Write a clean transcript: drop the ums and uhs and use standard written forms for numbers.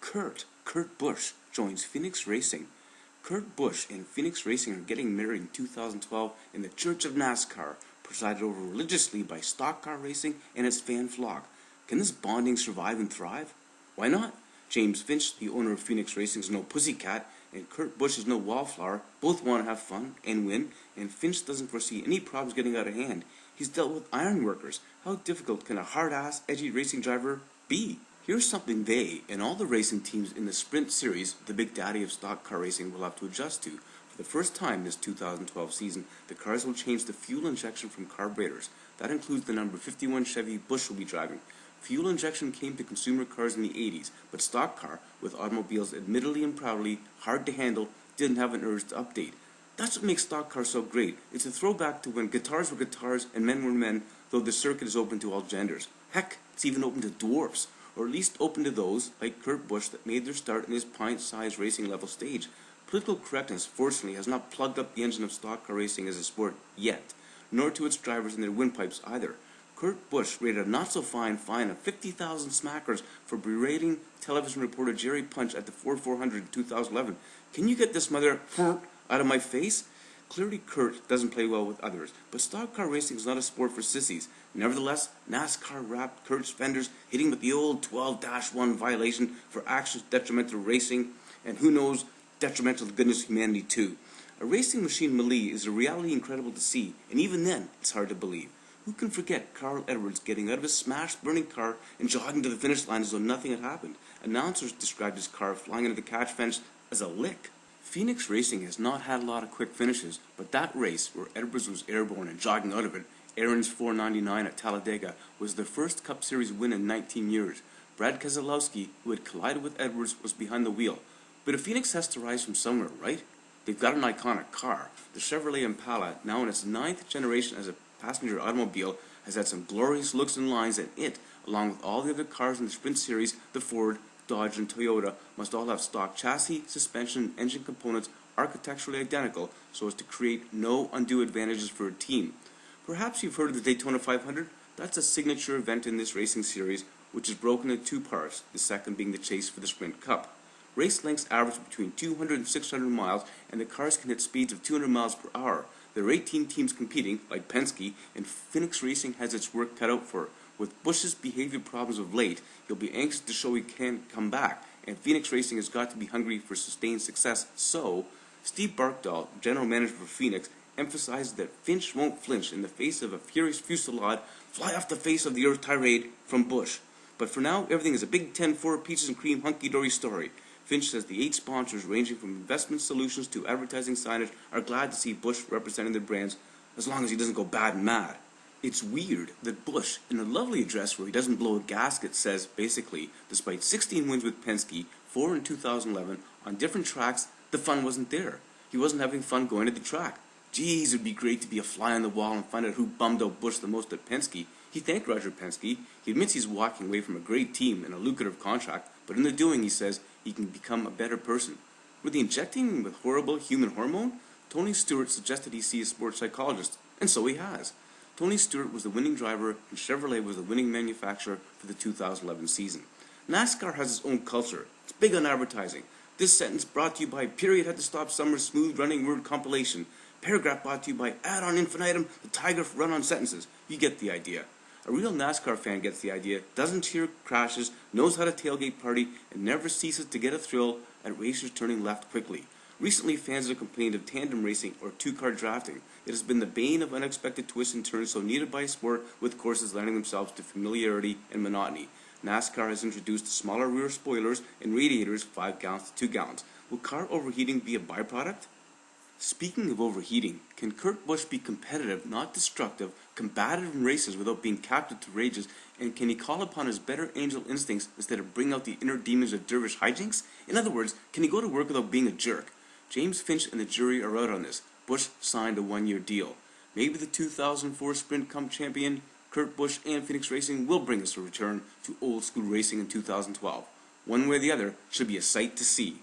Kurt Busch joins Phoenix Racing. Kurt Busch and Phoenix Racing are getting married in 2012 in the Church of NASCAR, presided over religiously by stock car racing and its fan flock. Can this bonding survive and thrive? Why not? James Finch, the owner of Phoenix Racing, is no pussycat, and Kurt Busch is no wallflower. Both want to have fun and win, and Finch doesn't foresee any problems getting out of hand. He's dealt with iron workers. How difficult can a hard-ass, edgy racing driver be? Here's something they and all the racing teams in the Sprint Series, the big daddy of stock car racing, will have to adjust to. For the first time this 2012 season, the cars will change the fuel injection from carburetors. That includes the number 51 Chevy Busch will be driving. Fuel injection came to consumer cars in the 80s, but stock car, with automobiles admittedly and proudly hard to handle, didn't have an urge to update. That's what makes stock cars so great. It's a throwback to when guitars were guitars and men were men, though the circuit is open to all genders. Heck, it's even open to dwarfs, or at least open to those, like Kurt Busch, that made their start in this pint-sized racing level stage. Political correctness, fortunately, has not plugged up the engine of stock car racing as a sport yet, nor to its drivers and their windpipes either. Kurt Busch rated a not-so-fine fine of 50,000 smackers for berating television reporter Jerry Punch at the Ford 400 in 2011. Can you get this mother out of my face? Clearly Kurt doesn't play well with others, but stock car racing is not a sport for sissies. Nevertheless, NASCAR wrapped Kurt's fenders, hitting with the old 12-1 violation for actions detrimental to racing, and who knows, detrimental to goodness humanity too. A racing machine melee is a reality incredible to see, and even then, it's hard to believe. Who can forget Carl Edwards getting out of his smashed, burning car and jogging to the finish line as though nothing had happened? Announcers described his car flying into the catch fence as a lick. Phoenix Racing has not had a lot of quick finishes, but that race, where Edwards was airborne and jogging out of it, Aaron's 499 at Talladega, was their first Cup Series win in 19 years. Brad Keselowski, who had collided with Edwards, was behind the wheel. But a Phoenix has to rise from somewhere, right? They've got an iconic car. The Chevrolet Impala, now in its 9th generation as a passenger automobile, has had some glorious looks and lines, and it, along with all the other cars in the Sprint Series, the Ford, Dodge, and Toyota, must all have stock chassis, suspension, and engine components architecturally identical so as to create no undue advantages for a team. Perhaps you've heard of the Daytona 500? That's a signature event in this racing series, which is broken into two parts, the second being the chase for the Sprint Cup. Race lengths average between 200 and 600 miles, and the cars can hit speeds of 200 miles per hour. There are 18 teams competing, like Penske, and Phoenix Racing has its work cut out for it. With Busch's behavior problems of late, he'll be anxious to show he can come back, and Phoenix Racing has got to be hungry for sustained success. So, Steve Barkdahl, general manager for Phoenix, emphasized that Finch won't flinch in the face of a furious fusillade, fly off the face of the earth tirade from Busch. But for now, everything is a Big Ten for peaches and cream hunky-dory story. Finch says the 8 sponsors, ranging from investment solutions to advertising signage, are glad to see Busch representing their brands, as long as he doesn't go bad and mad. It's weird that Busch, in a lovely address where he doesn't blow a gasket, says, basically, despite 16 wins with Penske, 4 in 2011, on different tracks, the fun wasn't there. He wasn't having fun going to the track. Geez, it'd be great to be a fly on the wall and find out who bummed out Busch the most at Penske. He thanked Roger Penske. He admits he's walking away from a great team and a lucrative contract, but in the doing, he says, he can become a better person. Were they injecting him with horrible human hormone? Tony Stewart suggested he see a sports psychologist, and so he has. Tony Stewart was the winning driver, and Chevrolet was the winning manufacturer for the 2011 season. NASCAR has its own culture. It's big on advertising. This sentence brought to you by Period Had to Stop Summer's Smooth Running Word Compilation. Paragraph brought to you by Ad on Infinitum, the Tiger Run-On Sentences. You get the idea. A real NASCAR fan gets the idea, doesn't cheer crashes, knows how to tailgate party, and never ceases to get a thrill at racers turning left quickly. Recently, fans have complained of tandem racing or two-car drafting. It has been the bane of unexpected twists and turns so needed by a sport, with courses lending themselves to familiarity and monotony. NASCAR has introduced smaller rear spoilers and radiators 5 gallons to 2 gallons. Will car overheating be a byproduct? Speaking of overheating, can Kurt Busch be competitive, not destructive, combative in races without being captive to rages, and can he call upon his better angel instincts instead of bring out the inner demons of dervish hijinks? In other words, can he go to work without being a jerk? James Finch and the jury are out on this. Busch signed a 1-year deal. Maybe the 2004 Sprint Cup champion, Kurt Busch, and Phoenix Racing will bring us a return to old school racing in 2012. One way or the other, should be a sight to see.